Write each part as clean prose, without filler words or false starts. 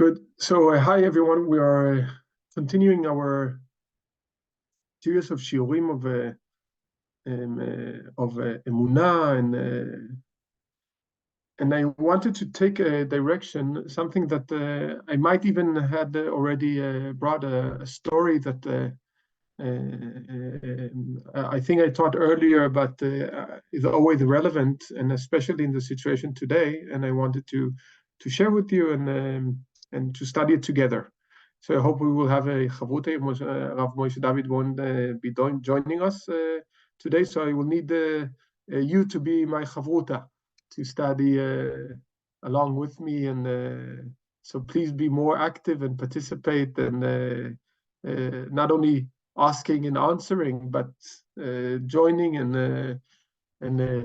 Good. So, hi everyone. We are continuing our series of shiurim of Emunah, and I wanted to take a direction, something that I might even had already brought a story that I think I taught earlier, but is always relevant, and especially in the situation today. And I wanted to share with you and to study it together. So I hope we will have a chavruta. Rav Moshe David won't be joining us today, so I will need you to be my chavruta to study along with me, and so please be more active and participate, and not only asking and answering, but joining and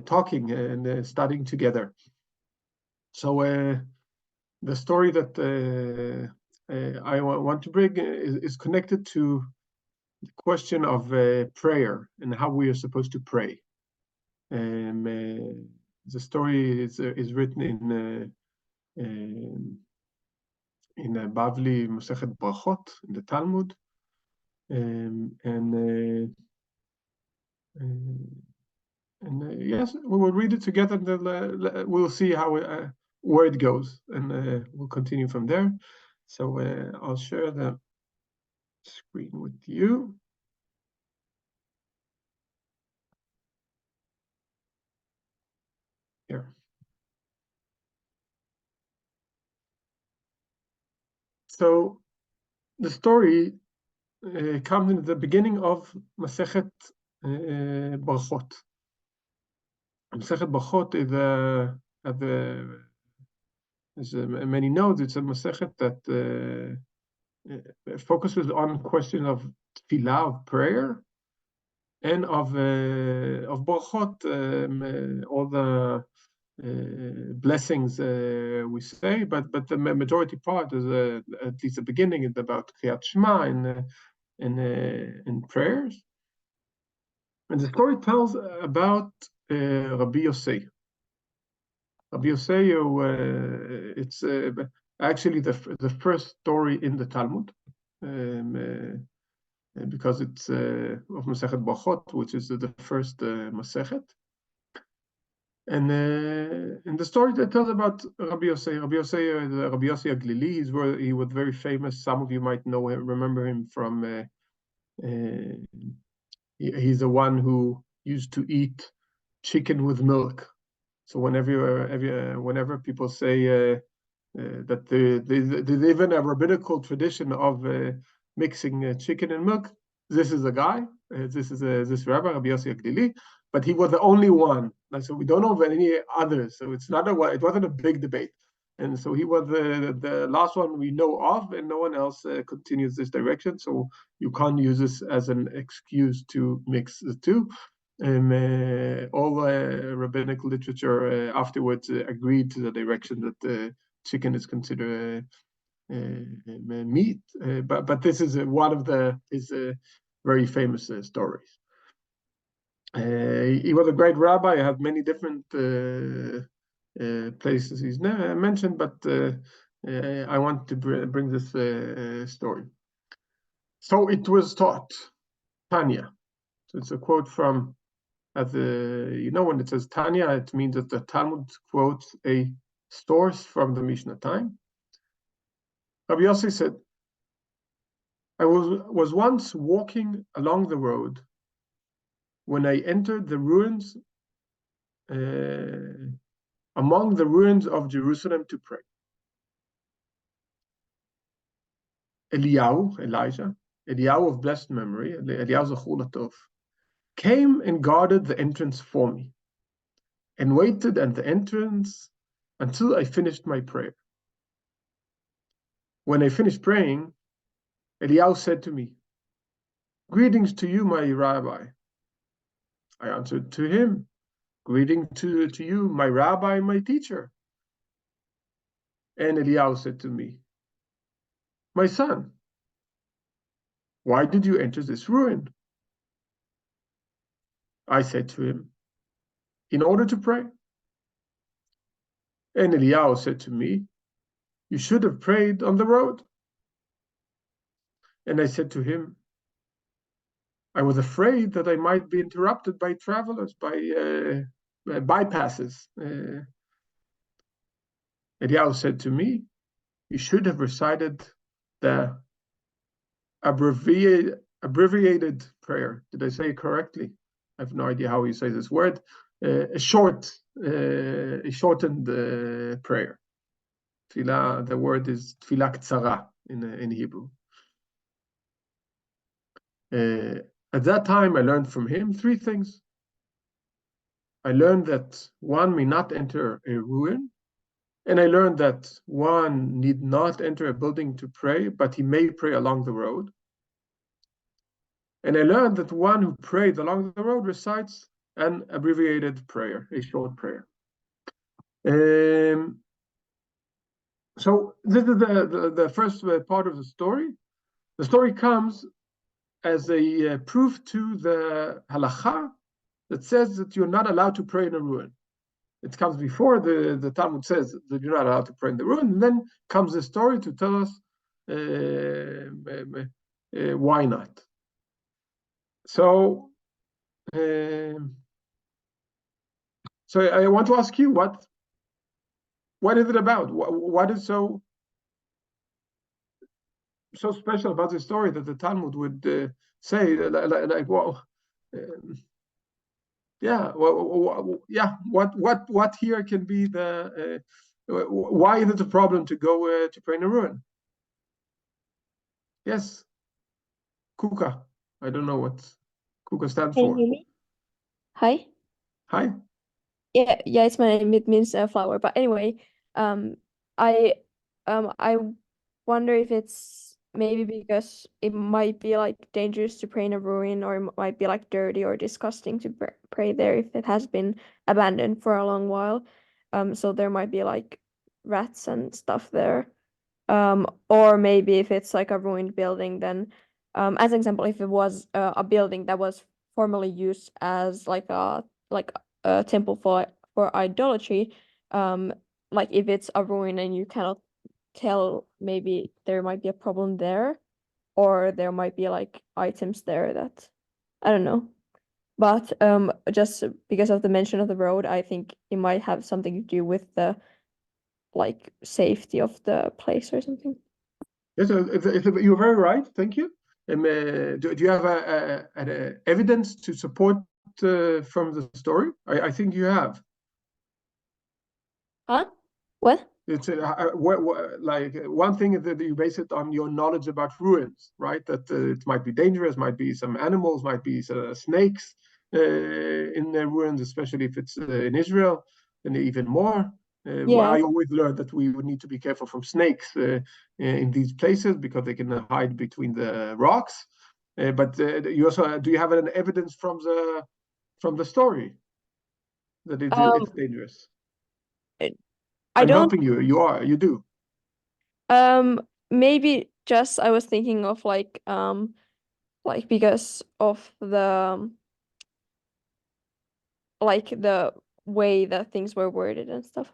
talking and studying together. So the story that I want to bring is connected to the question of prayer and how we are supposed to pray. The story is written in Bavli Masechet Brachot in the Talmud, and yes, we will read it together, and then we'll see how where it goes, and we'll continue from there. So I'll share the screen with you. Here. So the story comes in the beginning of Masechet Brachot. Masechet Brachot is as many notes, it's a Masechet that focuses on question of tefillah, of prayer, and of brachot, all the blessings we say, but the majority part is at least the beginning is about Kriyat Shema and prayers. And the story tells about Rabbi Yosei. Rabbi Yosei, it's actually the first story in the Talmud, because it's of Masechet Brachot, which is the first Masechet. And the story that tells about Rabbi Yosei, Rabbi Yosei Aglili, he was very famous. Some of you might know him, remember him from. He's the one who used to eat chicken with milk. So whenever people say that there's even a rabbinical tradition of mixing chicken and milk, this is a guy. This Rabbi Yossi Aglili, but he was the only one. So we don't know of any others. So it wasn't a big debate, and so he was the last one we know of, and no one else continues this direction. So you can't use this as an excuse to mix the two. All rabbinic literature afterwards agreed to the direction that chicken is considered meat, but this is one of his very famous stories. He was a great rabbi. I have many different places he's mentioned, but I want to bring this story. So it was taught, Tanya. So it's a quote from, when it says Tanya, it means that the Talmud quotes a source from the Mishnah time. Rabbi Yossi said, I was once walking along the road when I entered the ruins, among the ruins of Jerusalem to pray. Elijah of blessed memory, Eliyahu Zachur Latov, came and guarded the entrance for me and waited at the entrance until I finished my prayer. When I finished praying, Eliyahu said to me, greetings to you, my rabbi. I answered to him, greeting to you, my rabbi, my teacher. And Eliyahu said to me, my son, why did you enter this ruin? I said to him, in order to pray. And Eliyahu said to me, You should have prayed on the road. And I said to him, I was afraid that I might be interrupted by travelers, by bypasses. Eliyahu said to me, you should have recited the abbreviated prayer. Did I say it correctly? I have no idea how you say this word. A shortened prayer. Tefillah, the word is tefillah ktsara in Hebrew. At that time, I learned from him 3 things. I learned that one may not enter a ruin, and I learned that one need not enter a building to pray, but he may pray along the road. And I learned that one who prayed along the road recites an abbreviated prayer, a short prayer. So this is the first part of the story. The story comes as a proof to the halacha that says that you're not allowed to pray in a ruin. It comes before the Talmud says that you're not allowed to pray in the ruin, and then comes the story to tell us why not. So, so I want to ask you, what is it about? What is so special about this story that the Talmud would say like well, yeah, well, yeah, what here can be the why is it a problem to go to pray in a ruin? Yes, Kuka. I don't know what Kuka stands Can you for. hear me? Hi. Hi. Yeah, it's my name. It means flower. But anyway, I I wonder if it's maybe because it might be like dangerous to pray in a ruin, or it might be like dirty or disgusting to pray there if it has been abandoned for a long while. So there might be like rats and stuff there. Or maybe if it's like a ruined building, then as an example, if it was a building that was formerly used as like a temple for idolatry, like if it's a ruin and you cannot tell, maybe there might be a problem there, or there might be like items there that I don't know. But just because of the mention of the road, I think it might have something to do with the like safety of the place or something. Yes, you're very right. Thank you. Do you have an evidence to support from the story? I think you have. Huh? What? It's like one thing is that you base it on your knowledge about ruins, right? That it might be dangerous, might be some animals, might be snakes in the ruins, especially if it's in Israel, and even more. Yeah. I always learned that we would need to be careful from snakes in these places because they can hide between the rocks. But you also do you have an evidence from the story that it's dangerous? I I'm don't helping you. You do. maybe just I was thinking of like because of the way that things were worded and stuff.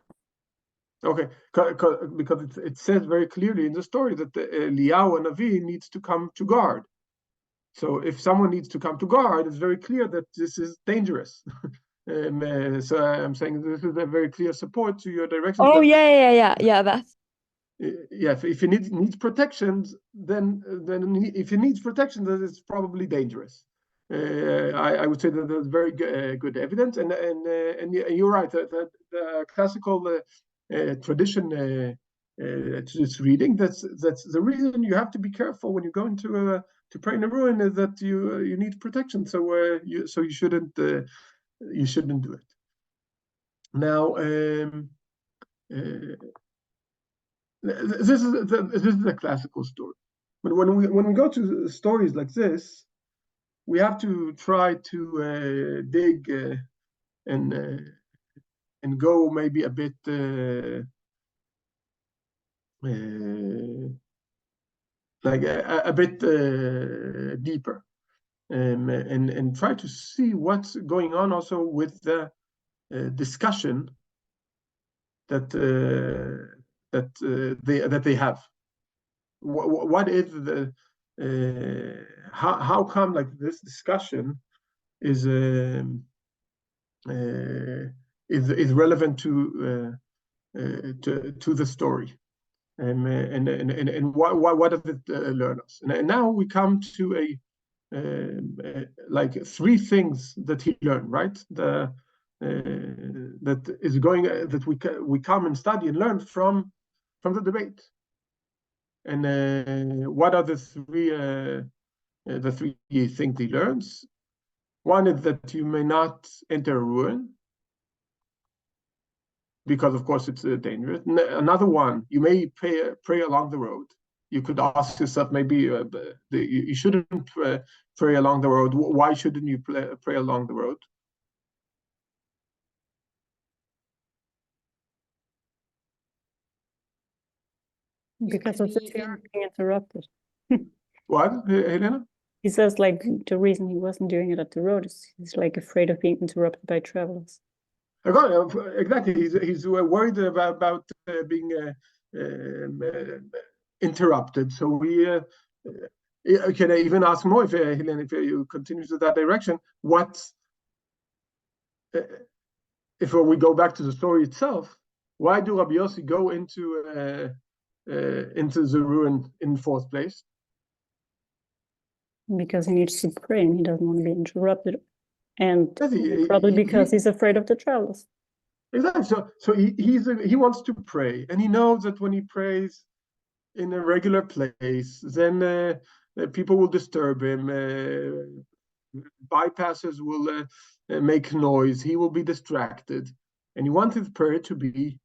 Okay, because it says very clearly in the story that Eliyahu and Navi needs to come to guard. So if someone needs to come to guard, it's very clear that this is dangerous. So I'm saying this is a very clear support to your direction. Oh yeah, that's Yeah, if he needs protections, then if he needs protection, then it's probably dangerous. I would say that there's very good evidence, and you're right. The classical tradition just reading that's the reason you have to be careful when you go into to pray in a ruin is that you need protection. So you shouldn't do it. Now. This is a classical story. But when we go to stories like this, we have to try to dig and go maybe a bit like a bit deeper, and try to see what's going on also with the discussion that that they have. What is the how come like this discussion is relevant to the story, and what does it learn us? And now we come to like three things that he learned, right? That is going that we come and study and learn from the debate. And what are the three things he learns? One is that you may not enter a ruin, because of course it's dangerous. Another one, you may pray along the road. You could ask yourself, maybe you shouldn't pray along the road. Why shouldn't you pray along the road? Because of the fear of being interrupted. What, Helena? He says like the reason he wasn't doing it at the road is he's like afraid of being interrupted by travelers. Exactly. He's worried about being interrupted. So we can even ask more, if Helena, if you continue to that direction, if we go back to the story itself, why do Rabbi Yossi go into the ruin in the fourth place? Because he needs to pray and he doesn't want to be interrupted. And Yes, probably because he's afraid of the travelers. Exactly. So he wants to pray, and he knows that when he prays in a regular place, then people will disturb him. Bypassers will make noise. He will be distracted, and he wants his prayer to be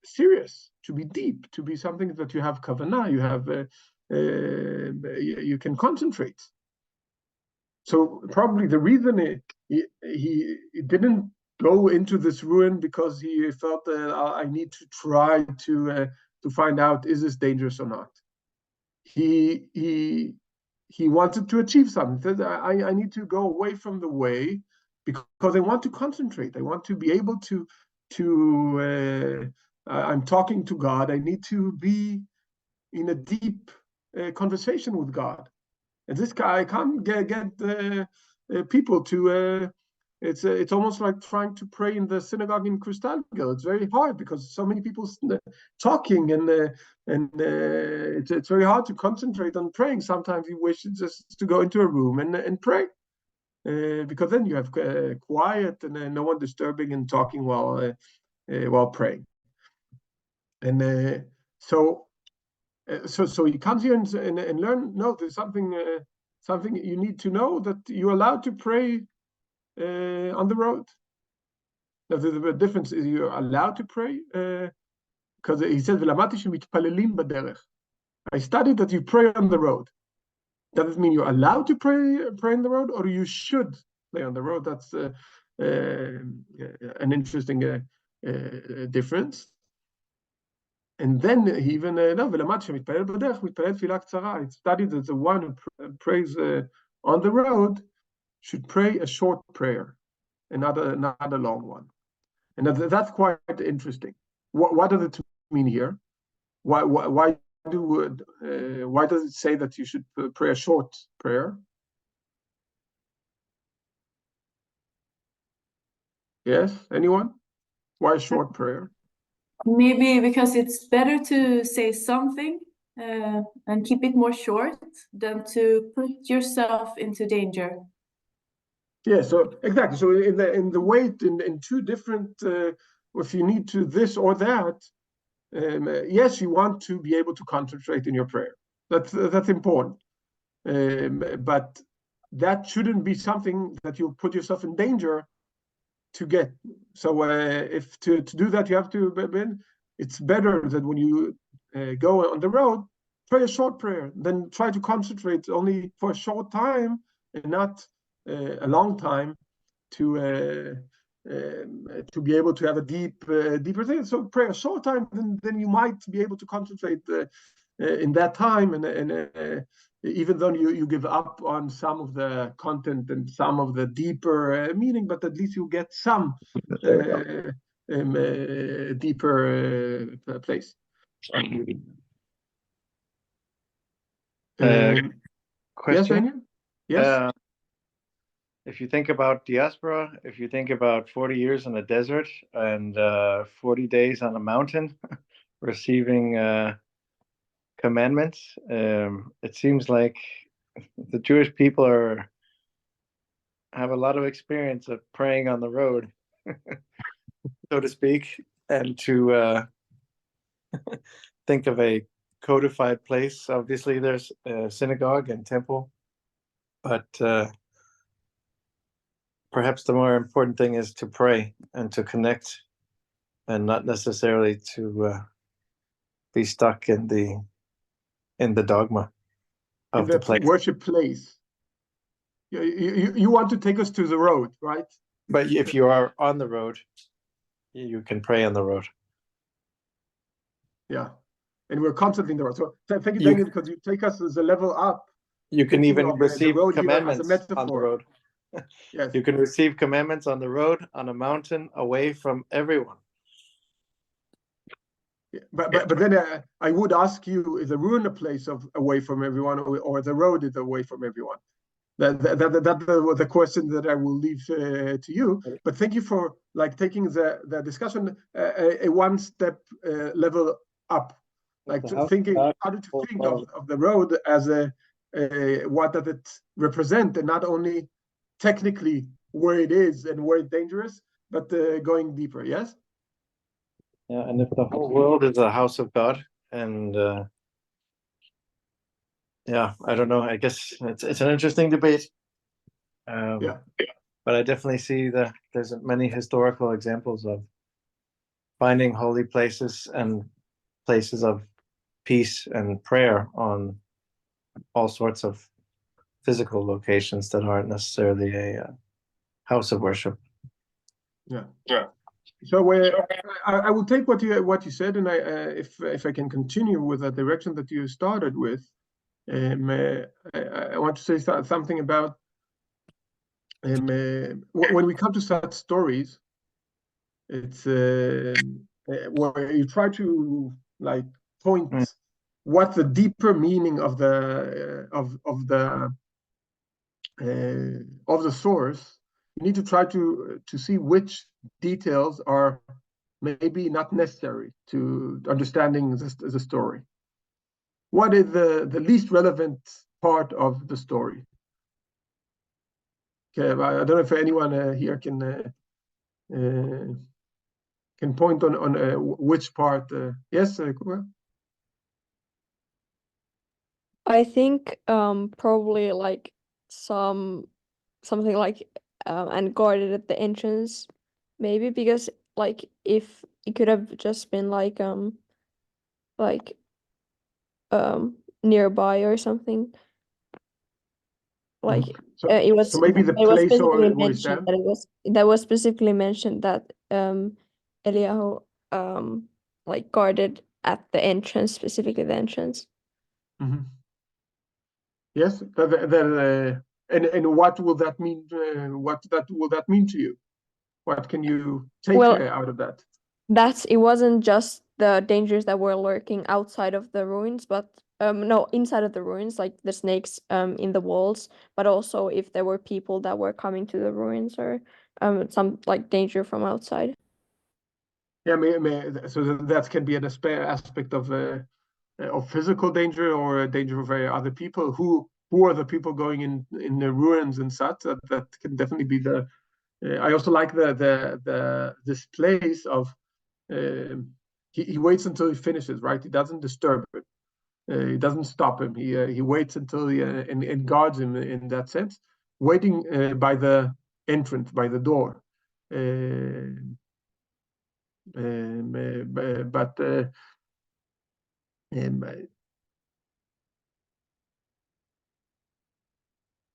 serious, to be deep, to be something that you have kavanah, you have you can concentrate. So probably the reason he didn't go into this ruin because he felt that I need to try to find out, is this dangerous or not. He wanted to achieve something. He said, I need to go away from the way because I want to concentrate. I want to be able to I'm talking to God. I need to be in a deep conversation with God. And this guy, I can't get people to. It's almost like trying to pray in the synagogue in Kristallgate. It's very hard because so many people talking, and it's very hard to concentrate on praying. Sometimes you wish just to go into a room and pray, because then you have quiet and no one disturbing and talking while praying. And so he comes here and learn. No, there's something you need to know, that you're allowed to pray on the road. Now, the difference is you're allowed to pray because he says, I studied that you pray on the road. Does it mean you're allowed to pray on the road, or you should pray on the road? That's an interesting difference. And then he even it's studied that the one who prays on the road should pray a short prayer, and not a long one. And that's quite interesting. What does it mean here? Why does it say that you should pray a short prayer? Yes, anyone? Why a short prayer? Maybe because it's better to say something and keep it more short than to put yourself into danger. Yeah, so exactly. So in the weight in two different, if you need to this or that, yes, you want to be able to concentrate in your prayer. That's important, but that shouldn't be something that you put yourself in danger to get. So if to do that, you have to. It's better that when you go on the road, pray a short prayer, then try to concentrate only for a short time and not a long time to be able to have a deeper thing. So pray a short time, then you might be able to concentrate in that time, and even though you give up on some of the content and some of the deeper meaning, but at least you get some deeper place. Question. Yes, Daniel? Yes. If you think about diaspora, if you think about 40 years in a desert and 40 days on a mountain, receiving commandments, it seems like the Jewish people have a lot of experience of praying on the road, so to speak, and to think of a codified place. Obviously, there's a synagogue and temple, but perhaps the more important thing is to pray and to connect, and not necessarily to be stuck in the dogma of the place. Worship place. You want to take us to the road, right? But if you are on the road, you can pray on the road. Yeah, and we're constantly in the road. So thank you, Daniel, because you take us as a level up. You can even receive road here as a commandments on the metaphor. road. Yes. You can receive commandments on the road, on a mountain, away from everyone. Yeah, but then I would ask you: is the ruin a place of away from everyone, or the road is away from everyone? That was the question that I will leave to you. But thank you for like taking the discussion a one step level up, like thinking how to think of the road as a what does it represent, and not only technically where it is and where it's dangerous, but going deeper. Yes. Yeah, and if the whole world is a house of God, and yeah, I don't know. I guess it's an interesting debate. Yeah. But I definitely see that there's many historical examples of finding holy places and places of peace and prayer on all sorts of physical locations that aren't necessarily a house of worship. Yeah. So I will take what you said, and if I can continue with the direction that you started with, I want to say something about when we come to such stories. It's where you try to like point what the deeper meaning of the source. You need to try to see which details are maybe not necessary to understanding the story. What is the least relevant part of the story? Okay, I don't know if anyone here can point on which part. Yes, Kubra? I think probably like something like and guarded at the entrance, maybe, because like if it could have just been like nearby or something. Like it was, so maybe the it was place specifically where you mentioned stand. that was specifically mentioned that Eliyahu like guarded at the entrance, specifically the entrance. Mm-hmm. Yes, and what will that mean? Will that mean to you? What can you take out of that? It wasn't just the dangers that were lurking outside of the ruins, but no, inside of the ruins, like the snakes in the walls, but also if there were people that were coming to the ruins, or some like danger from outside. Yeah, so that can be an aspect of physical danger, or a danger of other people. Who are the people going in the ruins and such? That can definitely be the. I also like this place of. He waits until he finishes, right? He doesn't disturb it. He doesn't stop him. He waits until and guards him in that sense, waiting by the entrance, by the door.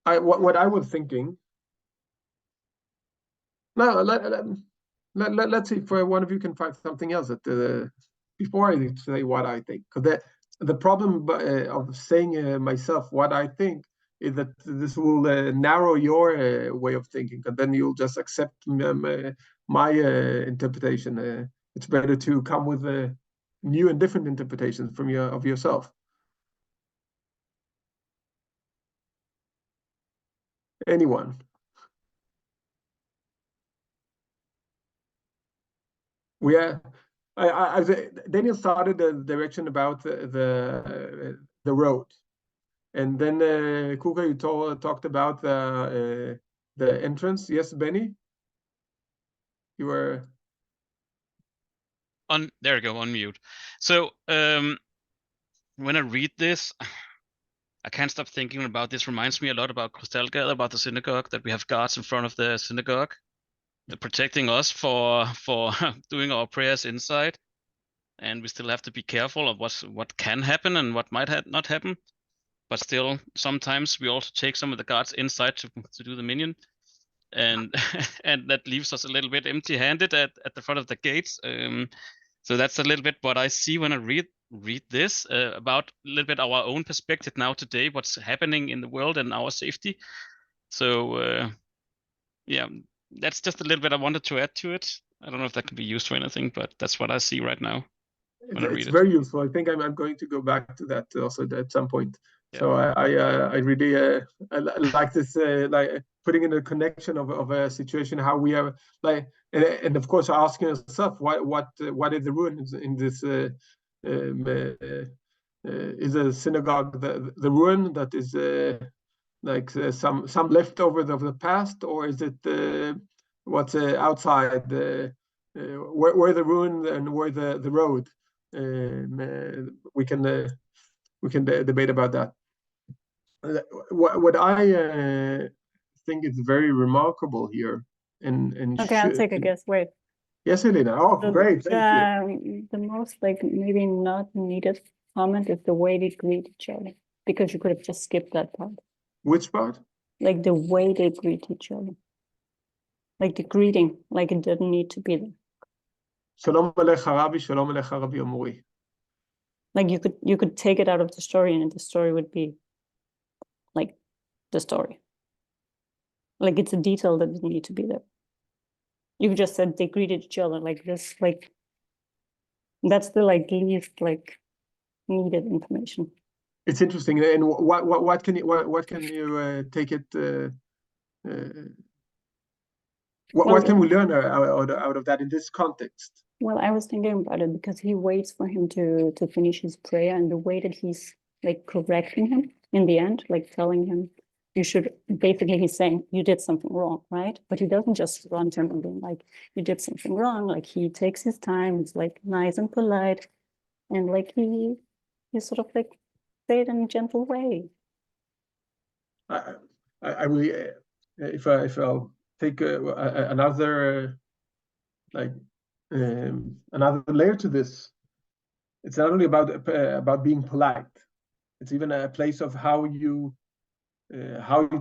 But what I was thinking. Now let's see if one of you can find something else that before I say what I think, because the problem of saying myself what I think is that this will narrow your way of thinking, and then you'll just accept my interpretation. It's better to come with new and different interpretations from yourself. Anyone? Daniel started the direction about the road, and then Kuka, you talked about the entrance. Yes, Benny, you were on. There you go, on mute. So when I read this, I can't stop thinking about this. Reminds me a lot about Kristallgade, about the synagogue, that we have guards in front of the synagogue, protecting us for doing our prayers inside, and we still have to be careful of what can happen and what might not happen. But still, sometimes we also take some of the guards inside to do the minyan, and and that leaves us a little bit empty-handed at the front of the gates. So that's a little bit what I see when I read this about a little bit our own perspective now today, what's happening in the world and our safety. So yeah, that's just a little bit I wanted to add to it. I don't know if that can be used for anything, but that's what I see right now when I read it's it. very useful. I think I'm going to go back to that also at some point. Yeah. So I really I like this like putting in a connection of a situation, how we are like, and of course asking yourself what is the ruin in this is a synagogue the ruin that is like some leftovers of the past, or is it what's outside where the ruin and where the road? We can debate about that. What I think is very remarkable here, and Okay, I'll take a guess. Wait. Yes, Elena. Oh, great! Thank you. The most like maybe not needed comment is the way they greet each other, because you could have just skipped that part. Which part? Like the way they greet each other, like the greeting, like it didn't need to be there. Shalom alecha Rabbi, shalom alecha Rabbi Omri. Like you could take it out of the story, and the story would be like the story. Like it's a detail that didn't need to be there. You just said they greeted each other like this, like that's the like least like needed information. It's interesting. And what can you take it? What can we learn out of that in this context? Well, I was thinking about it because he waits for him to finish his prayer, and the way that he's like correcting him in the end, like telling him you should, basically he's saying you did something wrong, right? But he doesn't just run to him and being like you did something wrong. Like he takes his time, it's like nice and polite, and like he sort of like say it in a gentle way. I really, if I'll take another like another layer to this, it's not only about being polite. It's even a place of how you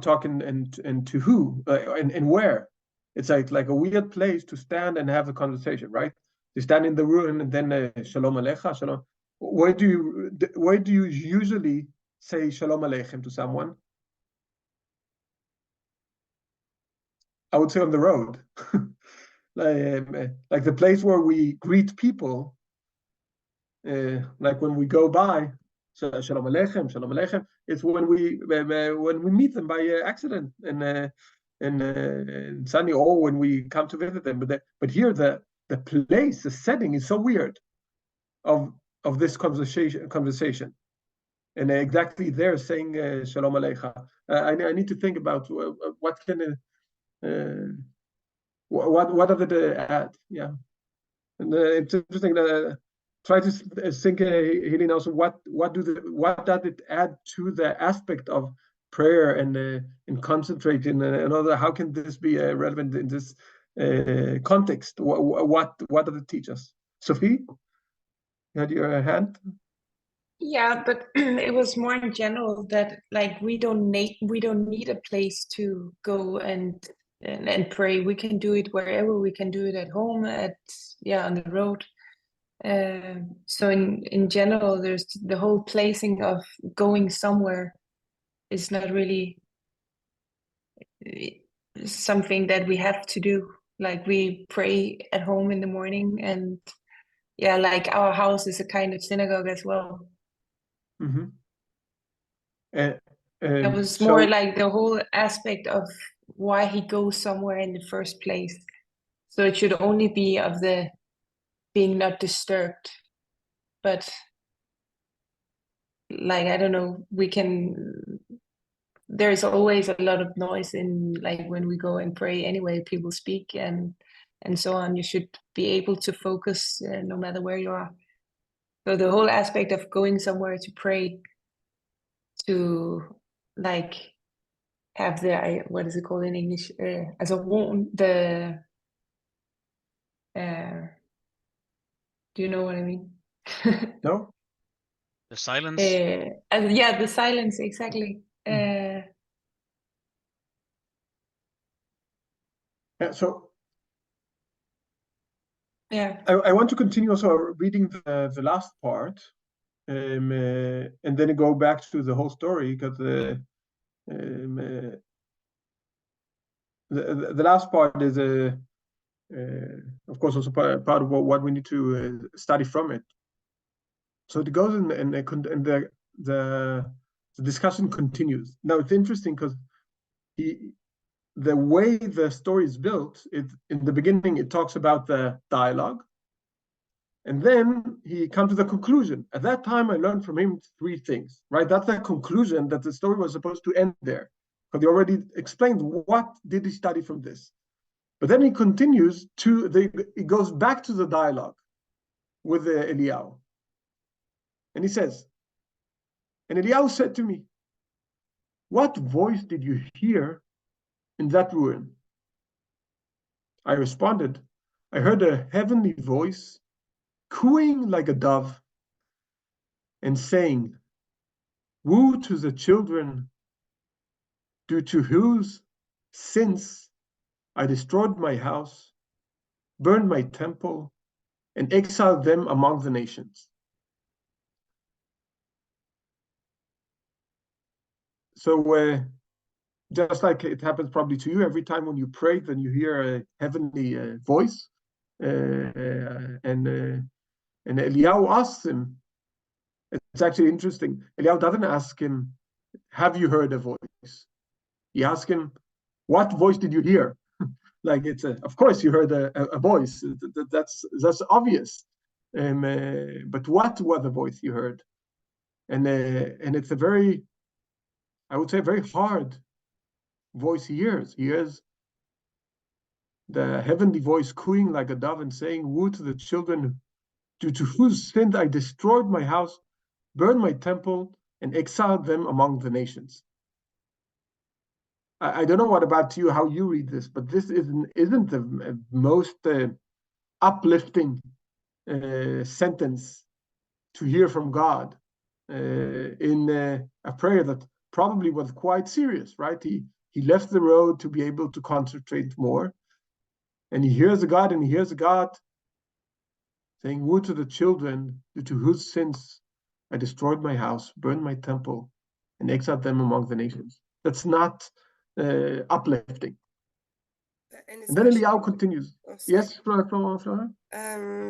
talk and to who and where. It's like a weird place to stand and have a conversation, right? You stand in the room and then shalom alecha, shalom. Where do you usually say shalom aleichem to someone? I would say on the road, like the place where we greet people, like when we go by, shalom aleichem, shalom aleichem. It's when we meet them by accident and Sunday, or when we come to visit them. But here the place, the setting is so weird of this conversation, and exactly there saying shalom aleichem. I need to think about what can. What are the add? Yeah, and it's interesting that try to think, Helene, also what does it add to the aspect of prayer and concentrating and other? How can this be relevant in this context? What does it teach us? Sophie, you had your hand. Yeah, but it was more in general that like we don't need a place to go and pray. We can do it wherever. We can do it at home, on the road. So in general, there's the whole placing of going somewhere is not really something that we have to do. Like we pray at home in the morning, and yeah, like our house is a kind of synagogue as well. Mm-hmm. That was So more like the whole aspect of why he goes somewhere in the first place. So it should only be of the being not disturbed. But like, I don't know, there's always a lot of noise in, like, when we go and pray anyway, people speak and so on. You should be able to focus no matter where you are. So the whole aspect of going somewhere to pray, to like have the, what is it called in English? As a wound, do you know what I mean? no. The silence. Yeah, the silence, exactly. Yeah, so Yeah. I want to continue also reading the last part, and then go back to the whole story, because the last part is of course also part of what we need to study from it. So it goes and the discussion continues. Now it's interesting because the way the story is built, in the beginning it talks about the dialogue, and then he comes to the conclusion. At that time, I learned from him 3 things, right? That's the conclusion that the story was supposed to end there, because he already explained what did he study from this. But then he continues it goes back to the dialogue with Eliyahu. And he says, and Eliyahu said to me, "What voice did you hear in that ruin?" I responded, "I heard a heavenly voice cooing like a dove and saying, 'Woe to the children due to whose sins I destroyed my house, burned my temple, and exiled them among the nations.'" So just like it happens probably to you, every time when you pray, then you hear a heavenly voice. And Eliyahu asks him, it's actually interesting. Eliyahu doesn't ask him, "Have you heard a voice?" He asks him, "What voice did you hear?" Like of course you heard a voice. That's obvious. But what was the voice you heard? And it's a very, I would say, very hard voice he hears. He hears the heavenly voice cooing like a dove and saying, "Woe to the children due to whose sin I destroyed my house, burned my temple, and exiled them among the nations." I don't know what about you, how you read this, but this isn't the most uplifting sentence to hear from God in a prayer that probably was quite serious, right? He left the road to be able to concentrate more, and he hears God, saying, "Woe to the children due to whose sins I destroyed my house, burned my temple, and exiled them among the nations." That's not uplifting. And then Eliyahu continues. Oh, sorry. Yes, Flora?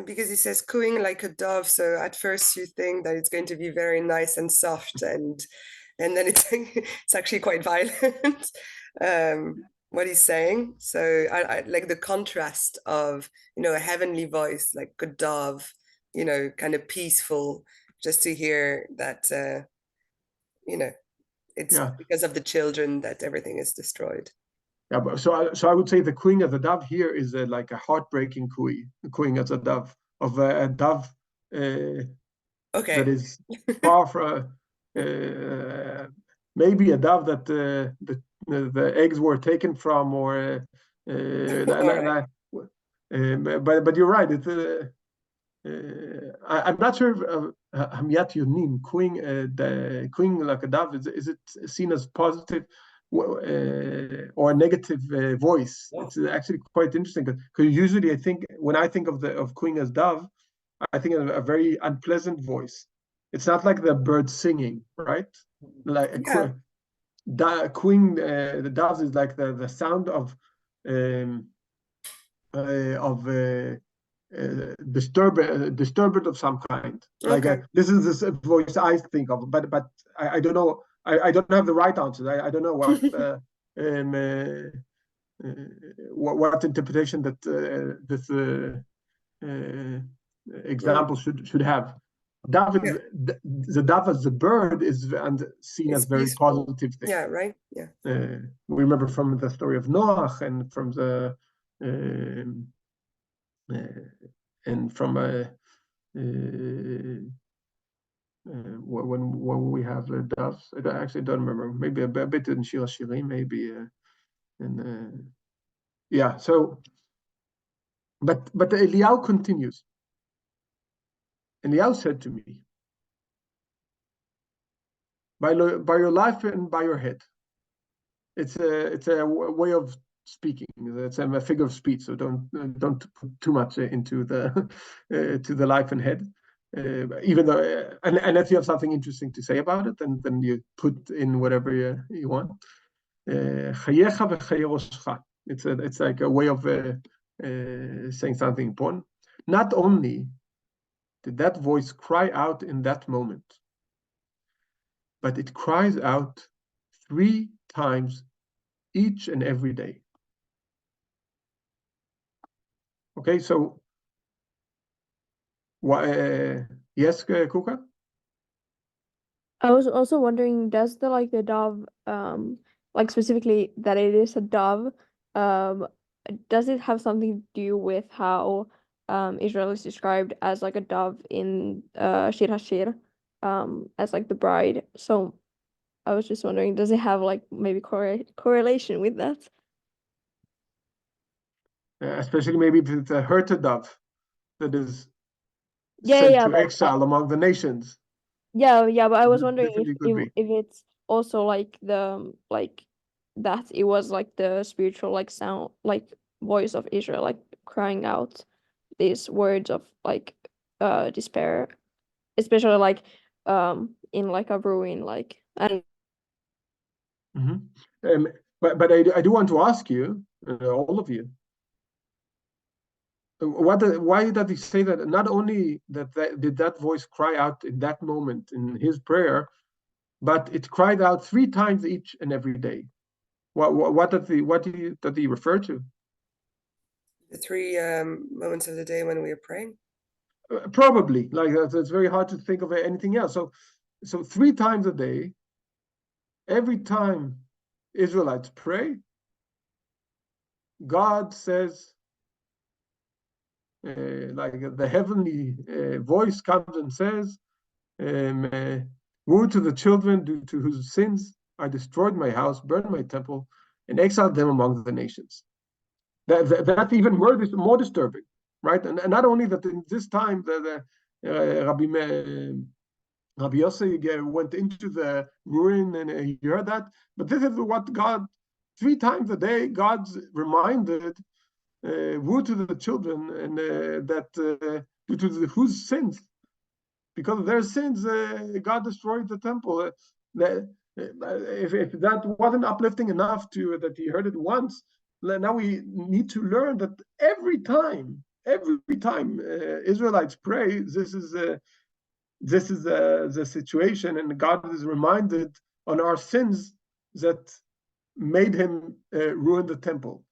Because he says cooing like a dove, so at first you think that it's going to be very nice and soft, and then it's actually quite violent. What he's saying. So I like the contrast of, a heavenly voice like a dove, kind of peaceful, just to hear that it's because of the children that everything is destroyed. Yeah, but so I would say the cooing of the dove here is like a heartbreaking cooing as a dove, of a dove that is far from maybe a dove that the eggs were taken from, or but you're right. I'm not sure if Hamyat Yonim, cooing like a dove, is it seen as positive or a negative voice? It's actually quite interesting, because usually I think when I think of cooing as dove, I think of a very unpleasant voice. It's not like the bird singing, right? Like cooing the doves is like the sound of disturbance of some kind. Like Okay. this is this voice I think of, but I don't know. I don't have the right answer. I don't know what interpretation that this example should have. Dove is, the dove as the bird is seen It's as very peaceful. positive thing. Yeah, right. Yeah. We remember from the story of Noah and from the and from when we have the doves. I actually don't remember. Maybe a bit in Shir Shirim, maybe yeah. So, but Eliyahu continues. Eliyahu said to me, by your life and by your head. It's a way of speaking. It's a figure of speech. So don't put too much into the to the life and head. Even though, and if you have something interesting to say about it, then you put in whatever you want. It's like a way of saying something important. Not only did that voice cry out in that moment, but it cries out 3 times each and every day. Okay, so yes, Kuka? I was also wondering, does the dove, like specifically that it is a dove, does it have something to do with how Israel is described as like a dove in Shir Hashir, as like the bride? So I was just wondering, does it have like maybe correlation with that? Especially maybe if it's a hurted dove that is Yeah, sent yeah, to but exile among the nations. yeah, but I was wondering Definitely could be. if it's also like the that it was like the spiritual like sound, like voice of Israel, like crying out these words of like despair, especially like in like a ruin, like, and But I do want to ask you, all of you, why did he say that? Not only did that voice cry out in that moment in his prayer, but it cried out 3 times each and every day. What did he refer to? The 3 moments of the day when we are praying. Probably, like it's very hard to think of anything else. So 3 times a day, every time Israelites pray, God says, like the heavenly voice comes and says, woe to the children due to whose sins I destroyed my house, burned my temple, and exiled them among the nations. That even word is more disturbing, right? And not only that in this time, Rabbi Yossi went into the ruin and he heard that, but this is what God, 3 times a day, God's reminded, woe to the children, and that due to whose sins, because of their sins, God destroyed the temple. If that wasn't uplifting enough to that he heard it once, now we need to learn that every time Israelites pray, this is the situation, and God is reminded on our sins that made him ruin the temple.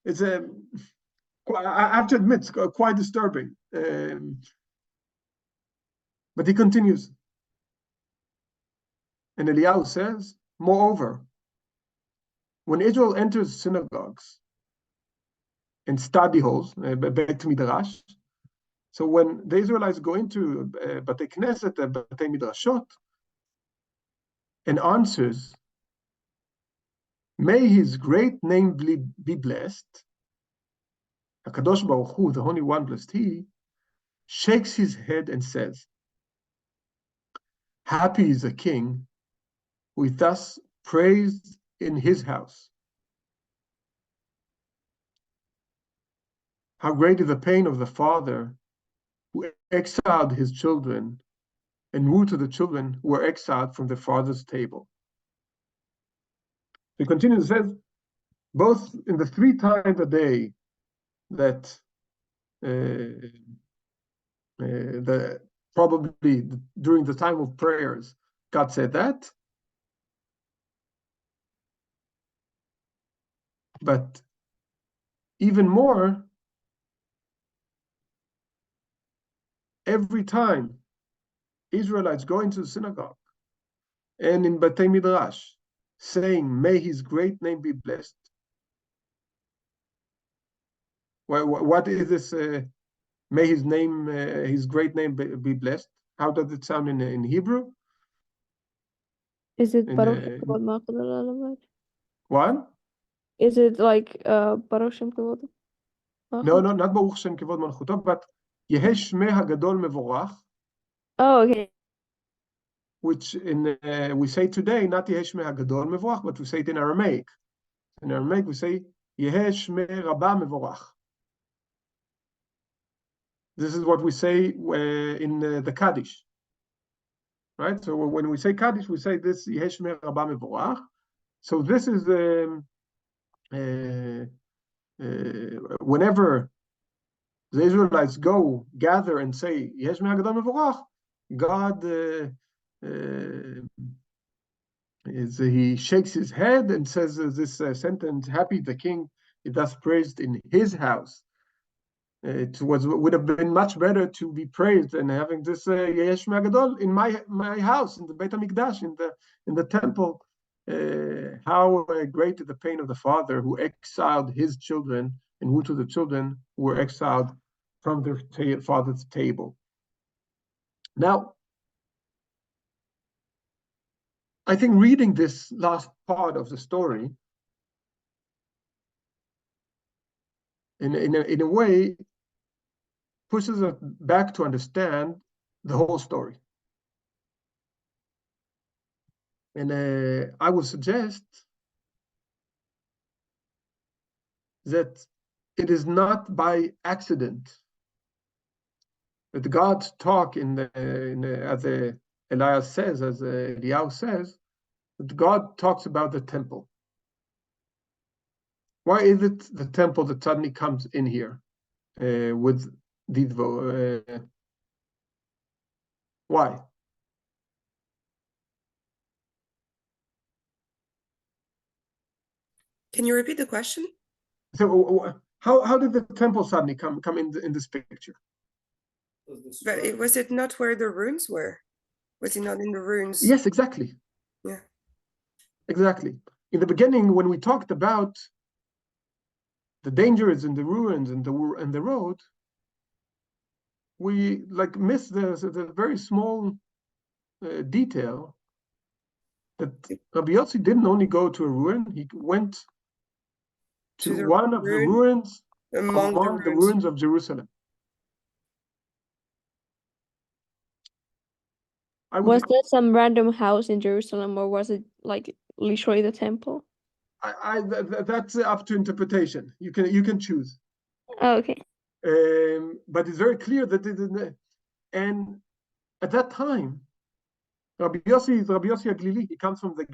It's I have to admit, it's quite disturbing. But he continues. And Eliyahu says, moreover, when Israel enters synagogues and study halls, Beit Midrash, so when the Israelites go into Batei Knesset, Batei Midrashot, and answers, may his great name be blessed, HaKadosh Baruch Hu, the Holy One, blessed he, shakes his head and says, happy is the king who is thus praised in his house. How great is the pain of the father who exiled his children, and woe to the children who were exiled from their father's table. He continues, says, both in the 3 times a day that probably during the time of prayers, God said that. But even more, every time Israelites go into the synagogue and in Batei Midrash, saying, may his great name be blessed. What is this? May his name, his great name be blessed. How does it sound in Hebrew? Is it Baruch In, Shem Kavod Malchut Olam? what? Is it like Baruch Shem Kavod No, Malchut? not Baruch Shem Kivod Malchuto, but Yehei Shmei HaGadol Mevorach, Oh, okay. which we say today, not Yehei Shmei HaGadol Mevorach, but we say it in Aramaic. In Aramaic, we say Yehei Shmei Rabbah Mevorach. This is what we say in the Kaddish, right? So when we say Kaddish, we say this Yehei Shmei Rabbah Mevorach. So this is whenever the Israelites gather and say Yesh Me'agadol Mevorach, God he shakes his head and says this sentence: "Happy the king is thus praised in his house." It would have been much better to be praised than having this Yesh Me'agadol in my house, in the Beit Hamikdash, in the temple. How great is the pain of the father who exiled his children, and who to the children who were exiled from their father's table. Now, I think reading this last part of the story, in a way, pushes us back to understand the whole story. And I would suggest that it is not by accident that God talk as Elias says, as Eliyahu says, that God talks about the temple. Why is it the temple that suddenly comes in here with these? Why? Can you repeat the question? So how did the temple suddenly come in this picture? But was it not where the ruins were? Was he not in the ruins? Yes, exactly. Yeah. Exactly. In the beginning, when we talked about the dangers in the ruins and the road, we missed the very small detail that Rabbi Yossi didn't only go to a ruin; he went to one of the ruins among the ruins of Jerusalem. Was that some random house in Jerusalem, or was it like literally the temple? That's up to interpretation. You can choose. Oh, okay. But it's very clear that and at that time, Rabbi Yossi Aglili. He comes from the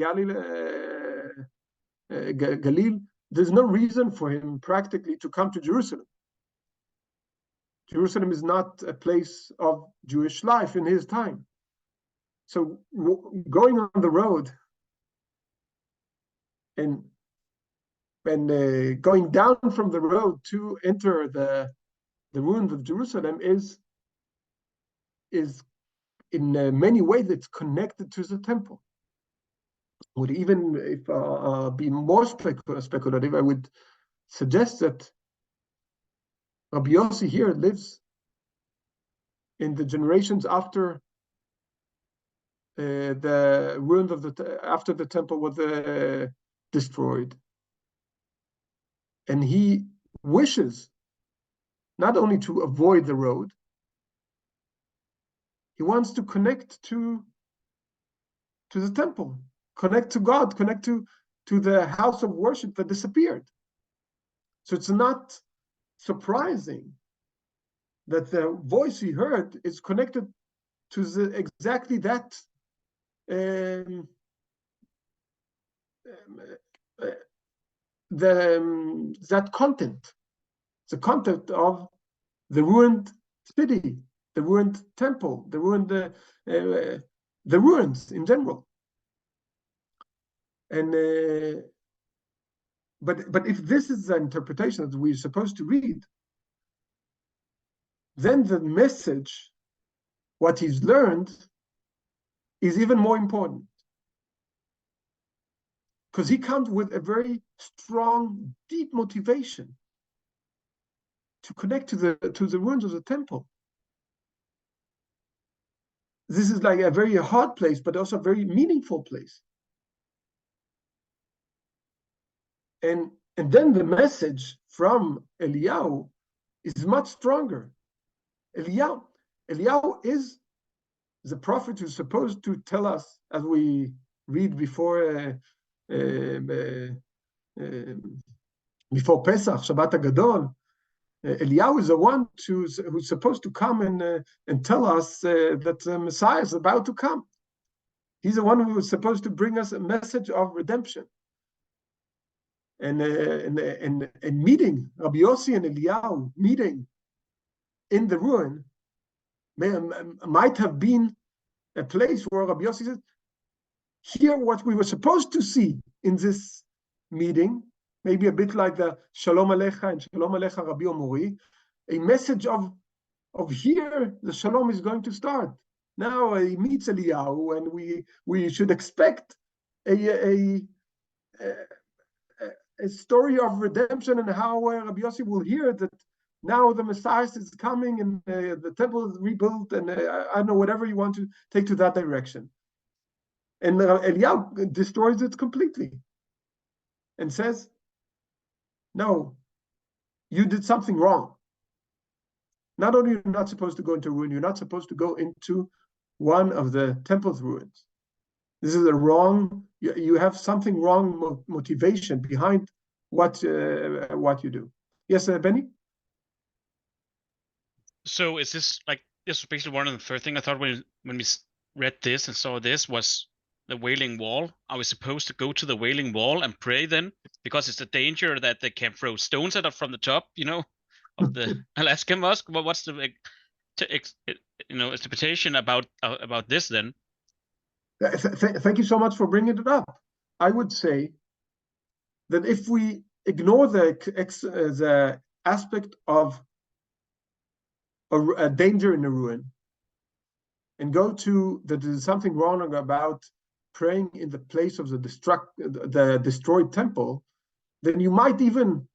Galil. There's no reason for him practically to come to Jerusalem. Jerusalem is not a place of Jewish life in his time. So going on the road and going down from the road to enter the ruins of Jerusalem is in many ways it's connected to the temple. Would even if be more speculative, I would suggest that Rabbi Yossi here lives in the generations after the ruins of after the temple was destroyed, and he wishes not only to avoid the road, he wants to connect to the temple, connect to God, connect to the house of worship that disappeared. So it's not surprising that the voice he heard is connected to exactly that that content. the concept of the ruined city, the ruined temple, the ruins in general. And but if this is the interpretation that we're supposed to read, then the message, what he's learned, is even more important. Because he comes with a very strong, deep motivation to connect to the ruins of the temple. This is like a very hard place, but also a very meaningful place. And then the message from Eliyahu is much stronger. Eliyahu is the prophet who's supposed to tell us, as we read before Pesach, Shabbat HaGadol, Eliyahu is the one who's supposed to come and tell us that the Messiah is about to come. He's the one who is supposed to bring us a message of redemption. And meeting Rabbi Yossi and Eliyahu, meeting in the ruin, might have been a place where Rabbi Yossi said, here what we were supposed to see in this meeting, maybe a bit like the Shalom Alecha and Shalom Alecha Rabbi Omori, a message of here the Shalom is going to start. Now he meets Eliyahu, and we should expect a story of redemption, and how Rabbi Yossi will hear that now the Messiah is coming, and the temple is rebuilt, and I don't know, whatever you want to take to that direction. And Eliyahu destroys it completely and says, no, you did something wrong. Not only are you not supposed to go into ruin, you're not supposed to go into one of the temple's ruins. This is a wrong, you have something wrong motivation behind what you do. Yes, Benny? So is this was basically one of the first things I thought when we read this and saw this was the Wailing Wall. Are we supposed to go to the Wailing Wall and pray then? Because it's a danger that they can throw stones at us from the top, of the Alaska Mosque. Well, what's the interpretation about this then? Thank you so much for bringing it up. I would say that if we ignore the aspect of a danger in a ruin, and go to that there's something wrong about praying in the place of the destroyed temple, then you might even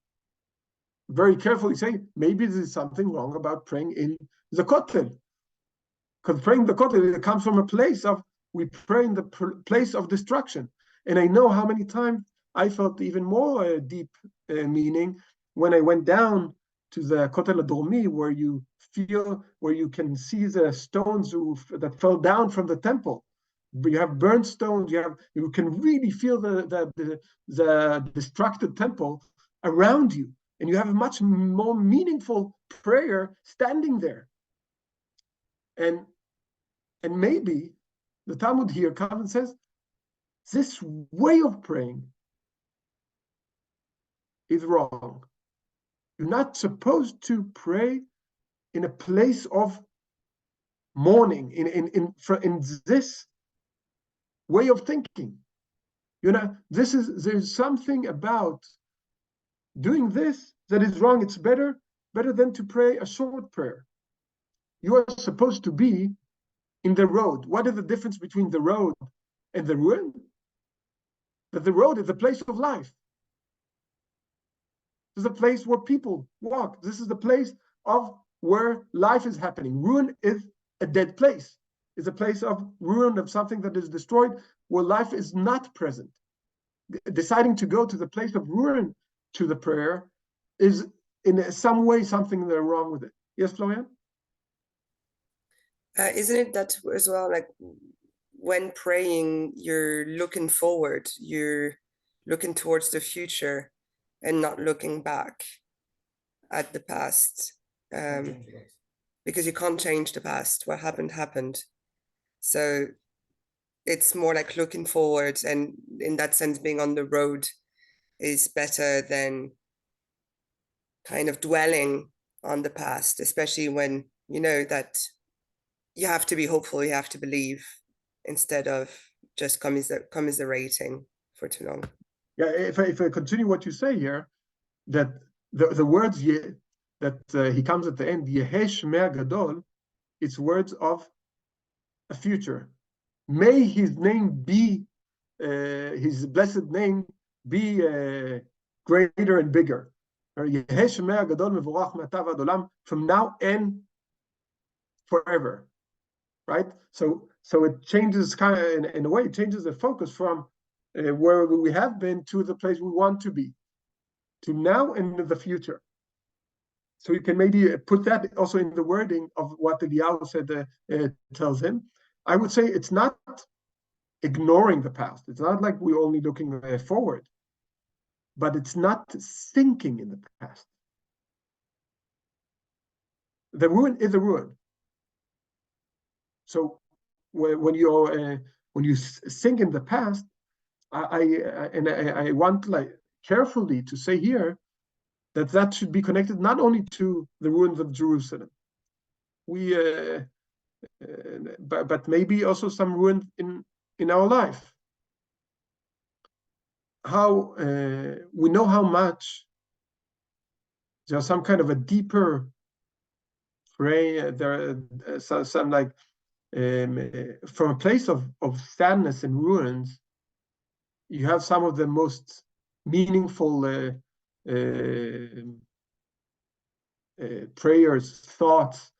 very carefully say, maybe there's something wrong about praying in the Kotel. Because praying the Kotel, it comes from a place of, we pray in the place of destruction. And I know how many times I felt even more deep meaning when I went down to the Kotel Adormi, where you can see the stones that fell down from the temple. You have burnt stones. You can really feel the destructed temple around you, and you have a much more meaningful prayer standing there. And maybe the Talmud here comes and says, this way of praying is wrong. You're not supposed to pray in a place of mourning, in this way of thinking. There's something about doing this that is wrong. It's better than to pray a short prayer. You are supposed to be in the road. What is the difference between the road and the ruin? That the road is a place of life. This is a place where people walk. This is the place of where life is happening. Ruin is a dead place. It's a place of ruin, of something that is destroyed, where life is not present. Deciding to go to the place of ruin to the prayer is in some way something that's wrong with it. Yes, Florian? Isn't it that as well, like when praying, you're looking forward, you're looking towards the future and not looking back at the past, because you can't change the past. What happened. So it's more like looking forward, and in that sense, being on the road is better than kind of dwelling on the past, especially when you know that you have to be hopeful, you have to believe, instead of just commiserating for too long. Yeah, if I continue what you say here, that the words that he comes at the end, Yehesh Shmeh Gadol, it's words of a future. May his name be, his blessed name be greater and bigger. Yehesh Shmeh Gadol Mevorach Matav Ad Olam, from now and forever, right? So it changes kind of, in a way, it changes the focus from where we have been to the place we want to be, to now and the future. So you can maybe put that also in the wording of what Eliyahu said, tells him. I would say it's not ignoring the past. It's not like we're only looking forward, but it's not sinking in the past. The ruin is a ruin. So when you sink in the past, I want like carefully to say here that should be connected not only to the ruins of Jerusalem, but maybe also some ruins in our life. How we know how much there's some kind of a deeper pray. There are some like from a place of sadness and ruins, you have some of the most meaningful prayers, thoughts,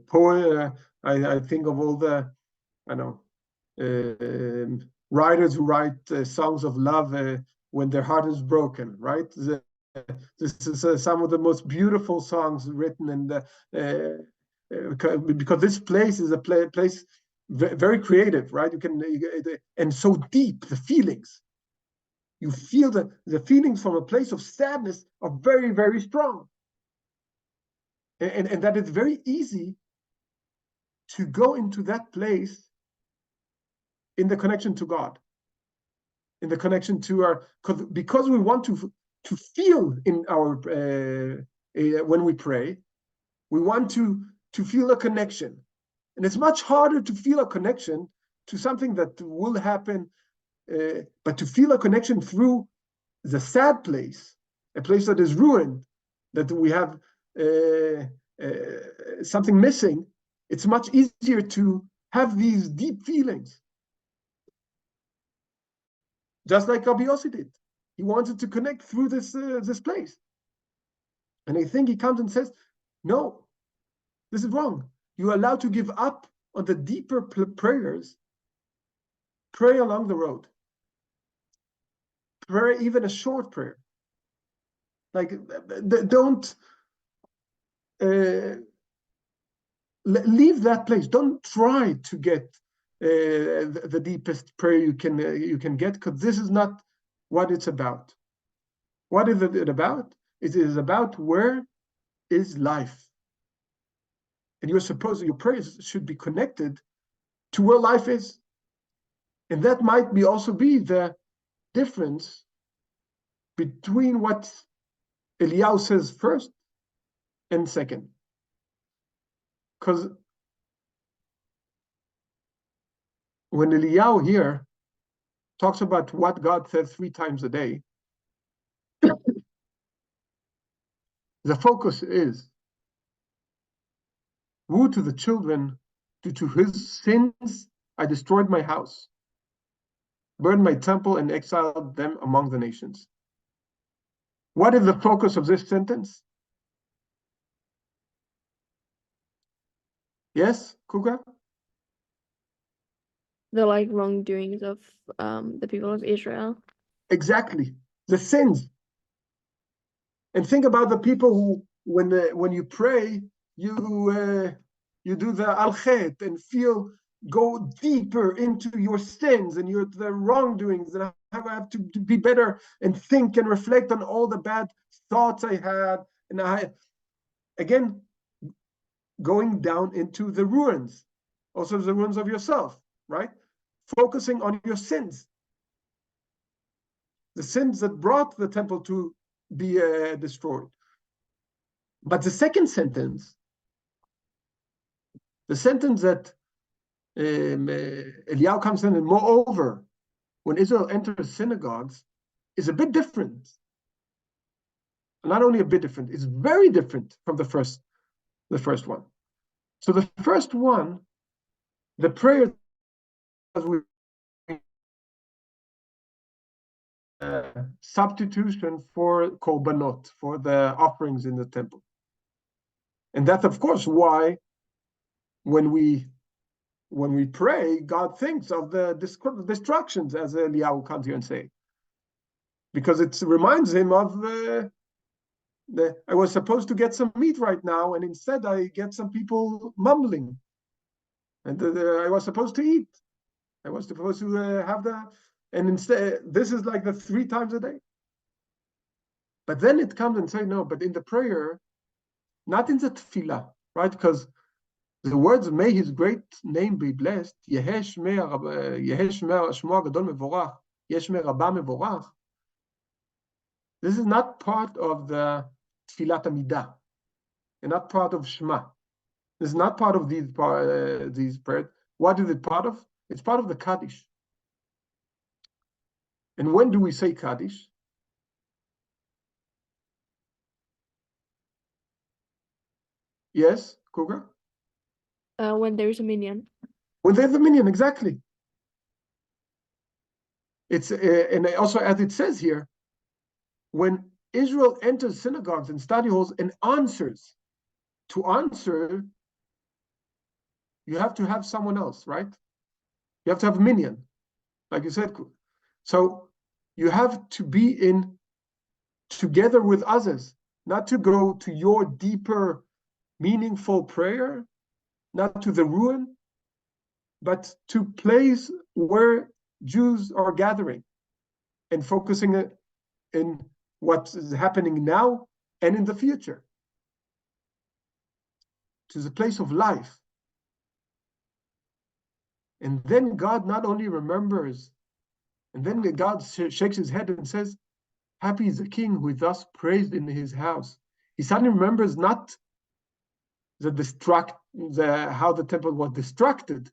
poem. I think of all the, I know, writers who write songs of love when their heart is broken, right? This is some of the most beautiful songs written in the, because this place is a place very creative, right? You can, and so deep, the feelings. You feel the feelings from a place of sadness are very, very strong. And that it's very easy to go into that place in the connection to God, in the connection to our, because we want to feel in our, when we pray, we want to feel a connection. And it's much harder to feel a connection to something that will happen, but to feel a connection through the sad place, a place that is ruined, that we have something missing, it's much easier to have these deep feelings. Just like Rabbi Yossi did. He wanted to connect through this place. And I think he comes and says, no, this is wrong. You're allowed to give up on the deeper prayers. Pray along the road. Pray even a short prayer. Like, don't leave that place. Don't try to get the deepest prayer you can get, because this is not what it's about. What is it about? It is about where is life. And your prayers should be connected to where life is. And that might also be the difference between what Eliyahu says first and second. Because when Eliyahu here talks about what God says 3 times a day, the focus is, woe to the children, due to his sins I destroyed my house, burned my temple, and exiled them among the nations. What is the focus of this sentence? Yes, Kuka? The like wrongdoings of the people of Israel. Exactly, the sins. And think about the people who, when you pray, you do the al-chet and go deeper into your sins and the wrongdoings, and I have to be better and think and reflect on all the bad thoughts I had, and again going down into the ruins, also the ruins of yourself, right? Focusing on your sins, the sins that brought the temple to be destroyed, But the second sentence, the sentence that Eliyahu comes in, and moreover, when Israel enters synagogues, is a bit different. Not only a bit different, it's very different from the first one. So the first one, the prayer substitution for korbanot, for the offerings in the temple. And that's of course why when we pray, God thinks of the destructions, as Eliyahu comes here and say, because it reminds him of I was supposed to get some meat right now, and instead I get some people mumbling, and I was supposed to eat. I was supposed to have that, and instead this is like the 3 times a day. But then it comes and say no, but in the prayer, not in the tefillah, right? Because the words "May His great name be blessed," Yeheh Shmo Gadol Mevorach, Yesh Me Rabba Mevorach. This is not part of the Tfilat Amidah, and not part of Shema. This is not part of these prayers. What is it part of? It's part of the Kaddish. And when do we say Kaddish? Yes, Kuga? When there's a minyan. When there's a minyan, exactly. It's and also, as it says here, when Israel enters synagogues and study halls and answers, to answer, you have to have someone else, right? You have to have a minyan, like you said. So you have to be together with others, not to go to your deeper, meaningful prayer, not to the ruin, but to place where Jews are gathering and focusing in what is happening now and in the future. To the place of life. And then God not only remembers, and then God shakes his head and says, happy is the king who is thus praised in his house. He suddenly remembers not how the temple was destructed.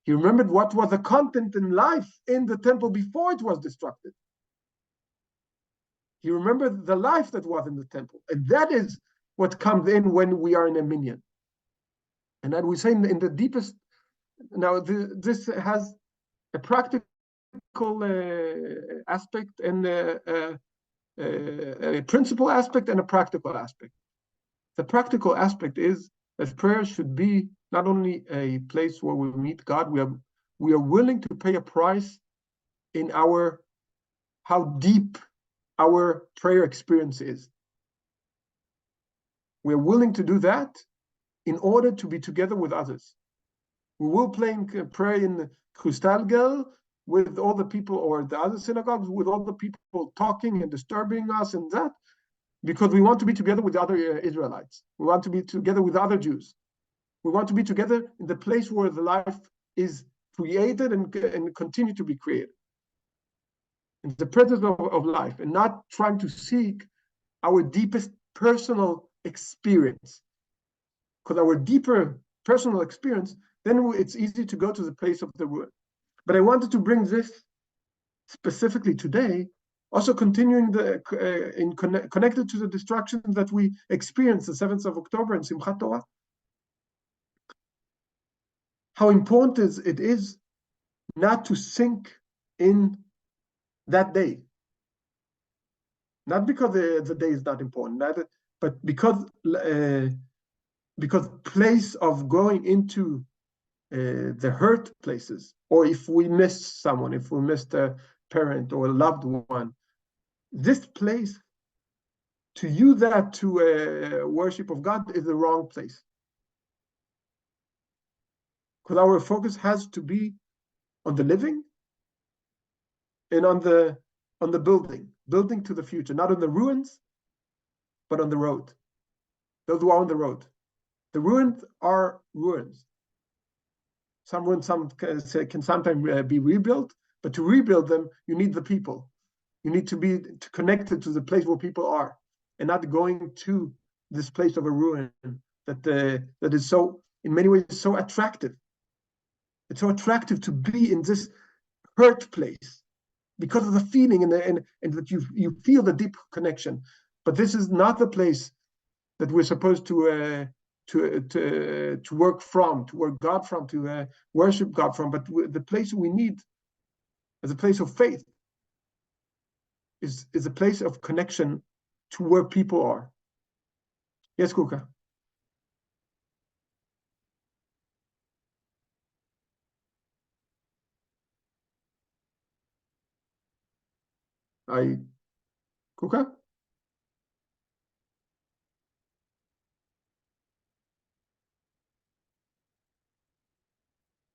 He remembered what was the content in life in the temple before it was destructed. He remembered the life that was in the temple. And that is what comes in when we are in a minyan. And that we say in the deepest, now this has a practical aspect and a principal aspect and a practical aspect. The practical aspect is that prayer should be not only a place where we meet God, we are willing to pay a price in how deep our prayer experience is. We're willing to do that in order to be together with others. We will pray in Krustalgel with all the people, or the other synagogues, with all the people talking and disturbing us and that, because we want to be together with other Israelites. We want to be together with other Jews. We want to be together in the place where the life is created and continue to be created. In the presence of life, and not trying to seek our deepest personal experience. Because our deeper personal experience, then it's easy to go to the place of the ruin. But I wanted to bring this specifically today, also continuing connected to the destruction that we experienced the 7th of October in Simchat Torah. How important it is not to sink in that day. Not because the day is not important, but because place of going into the hurt places, or if we miss someone, if we missed a parent or a loved one, this place, to use that to worship of God is the wrong place. Because our focus has to be on the living and on the building to the future, not on the ruins, but on the road. Those who are on the road. The ruins are ruins. Some ruins can sometimes be rebuilt, but to rebuild them, you need the people. You need to be connected to the place where people are, and not going to this place of a ruin that is so, in many ways, so attractive. It's so attractive to be in this hurt place because of the feeling and that you feel the deep connection. But this is not the place that we're supposed to work from, to work God from, to worship God from. But the place we need as a place of faith is a place of connection to where people are. Yes, Kuka. Kuka?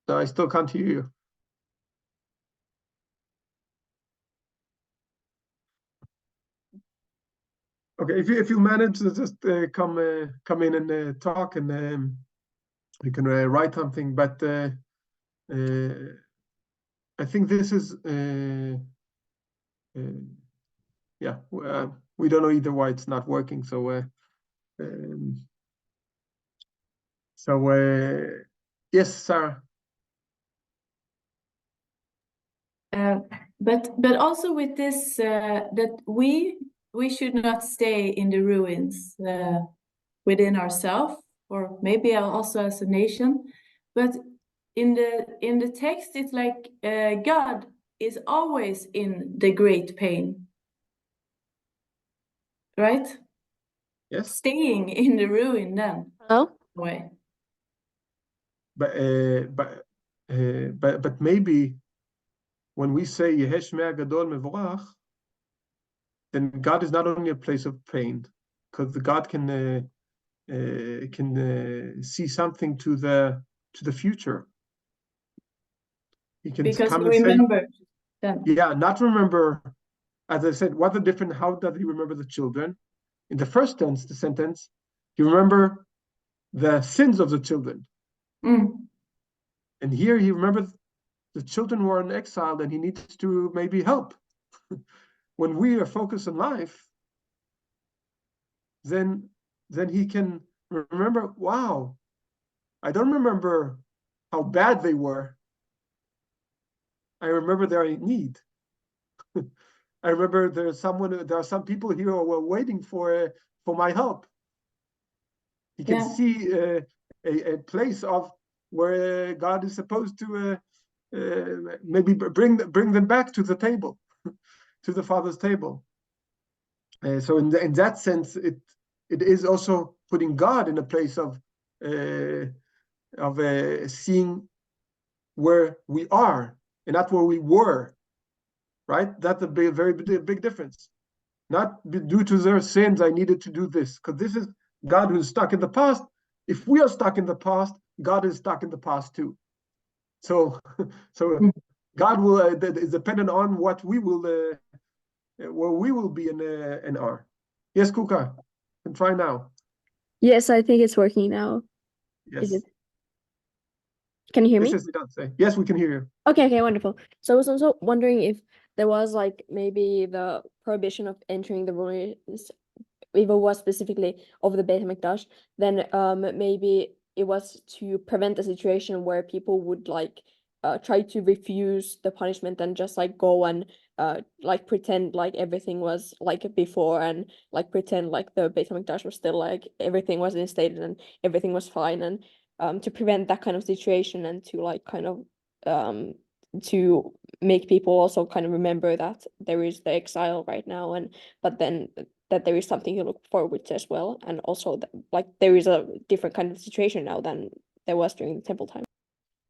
No, I still can't hear you. Okay, if you manage to just come in and talk, and you can write something. But I think this is yeah. We don't know either why it's not working. So yes, Sarah. But also with this that we should not stay in the ruins within ourselves, or maybe also as a nation. But in the text, it's like God is always in the great pain, right? Yes. Staying in the ruin then. Oh. Way. But maybe when we say Yehesh Mea Gadol Mevorach, then God is not only a place of pain, because God can see something to the future. He can because come he and remembered say, them. Yeah, not remember. As I said, what the different? How does he remember the children? In the first sentence, he remember the sins of the children, and here he remembers the children who are in exile, and he needs to maybe help. When we are focused on life, then he can remember, wow, I don't remember how bad they were. I remember they're in need. I remember there are some people here who are waiting for my help. He can see a place of where God is supposed to maybe bring them back to the table, to the Father's table. So in that sense, it is also putting God in a place of seeing where we are and not where we were. Right? That's a very big difference. Not due to their sins, I needed to do this, because this is God who's stuck in the past. If we are stuck in the past, God is stuck in the past too. So God will is dependent on what we will where we will be in our. Yes, Kuka, can try now. Yes, I think it's working now. Yes. Is it? Can you hear me? Yes, we can hear you. Okay, wonderful. So I was also wondering if there was like maybe the prohibition of entering the ruins, if it was specifically of the Beit HaMikdash, then maybe it was to prevent a situation where people would like try to refuse the punishment and just like go and like pretend like everything was like before, and like pretend like the Beit HaMikdash was still like everything was instated and everything was fine, and to prevent that kind of situation, and to like kind of to make people also kind of remember that there is the exile right now, and but then that there is something to look forward to as well, and also that, like there is a different kind of situation now than there was during the temple time.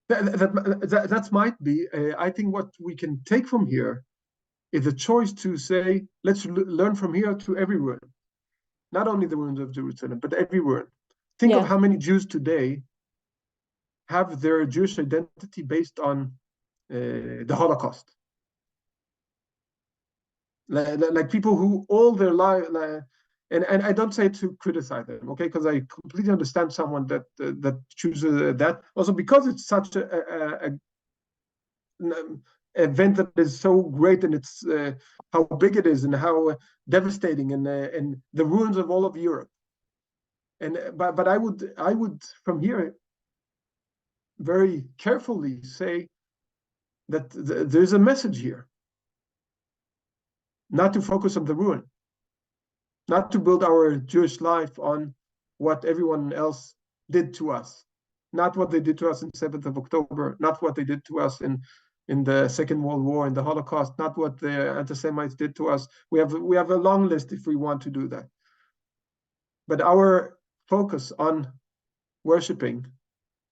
That might be. I think what we can take from here is a choice to say, let's learn from here to every ruin, not only the ruins of Jerusalem, but every ruin. Think of how many Jews today have their Jewish identity based on the Holocaust. Like people who all their life, and I don't say to criticize them, okay, because I completely understand someone that chooses that, also because it's such an event that is so great, and it's how big it is and how devastating, and the ruins of all of Europe. but I would from here very carefully say that there's a message here. Not to focus on the ruin, not to build our Jewish life on what everyone else did to us, not what they did to us in 7th of October, not what they did to us in the Second World War, in the Holocaust, not what the anti-Semites did to us. We have a long list if we want to do that. But our focus on worshiping,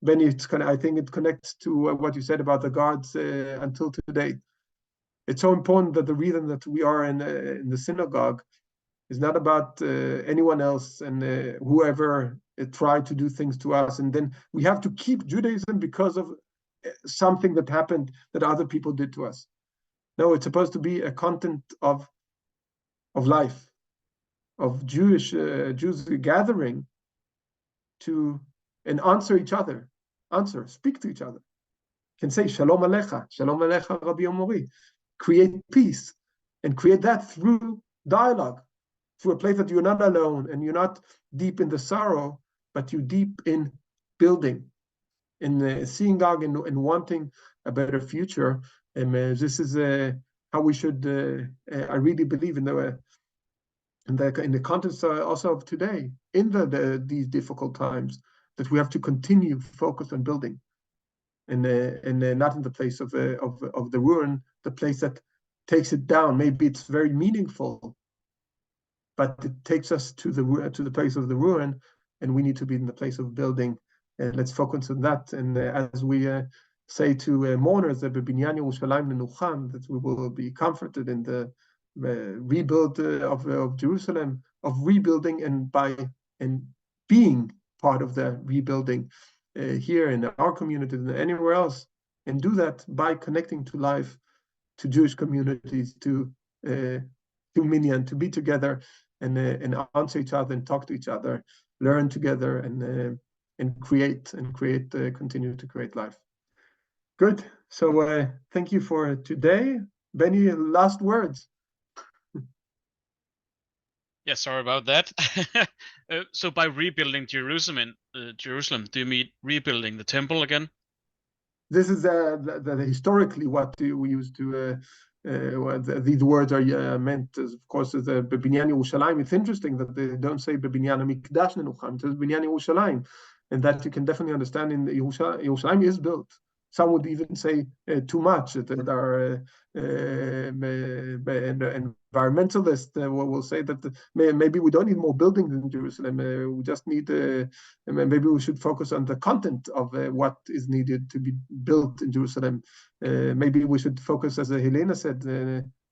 Benny, I think it connects to what you said about the guards until today. It's so important that the reason that we are in the synagogue is not about anyone else and whoever tried to do things to us. And then we have to keep Judaism because of something that happened that other people did to us. No, it's supposed to be a content of life, of Jews gathering to and answer each other, speak to each other. Can say Shalom Alecha, Rabbi Omori. Create peace and create that through dialogue, through a place that you're not alone and you're not deep in the sorrow, but you're deep in building, in seeing God and wanting a better future. And this is how we should. I really believe in the context also of today, in these difficult times, that we have to continue focus on building, and not in the place of the ruin, the place that takes it down. Maybe it's very meaningful, but it takes us to the place of the ruin, and we need to be in the place of building. And let's focus on that. And as we say to mourners, that we will be comforted in the rebuild of Jerusalem, of rebuilding, and being part of the rebuilding here in our community and anywhere else, and do that by connecting to life, to Jewish communities, to minyan, to be together and answer each other and talk to each other, learn together and create, continue to create life. Good. So thank you for today. Benny, last words. Yeah, sorry about that. So by rebuilding Jerusalem, do you mean rebuilding the temple again? This is historically what we used to. These words are meant, of course, as B'Binyan Yerushalayim. It's interesting that they don't say B'Binyan HaMikdash Nenucham. It says B'Binyan Yerushalayim, and that you can definitely understand. In Yerushalayim is built. Some would even say too much. That our environmentalists will say that maybe we don't need more buildings in Jerusalem. We just need, maybe we should focus on the content of what is needed to be built in Jerusalem. Maybe we should focus, as Helena said,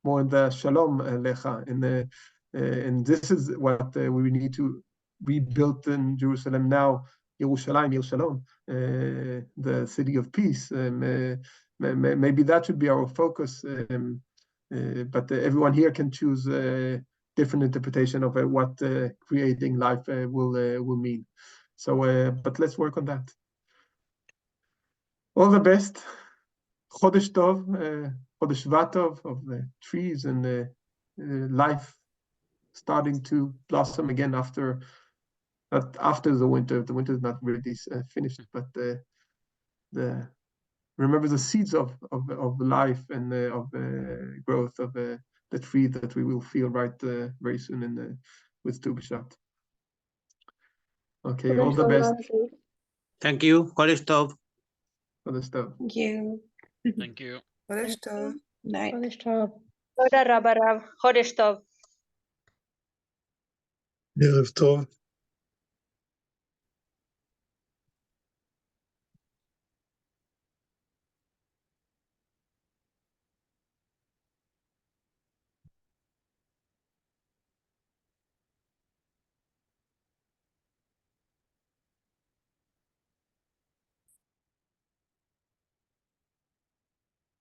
more on the Shalom Alecha. And this is what we need to rebuild in Jerusalem now. Yerushalayim, the city of peace. Maybe that should be our focus. But everyone here can choose a different interpretation of what creating life will mean. So, but let's work on that. All the best. Chodesh Tov, Chodesh Vatov of the trees and life starting to blossom again after the winter. The winter is not really finished, but remember the seeds of life and of growth of the tree that we will feel right very soon with Tu B'Shat. Okay, all the best. Thank you. Chodesh Tov. Chodesh Tov. Thank you. Thank you. Chodesh Tov. Night. Toda Rabbi Rav. Chodesh Tov. ערב טוב.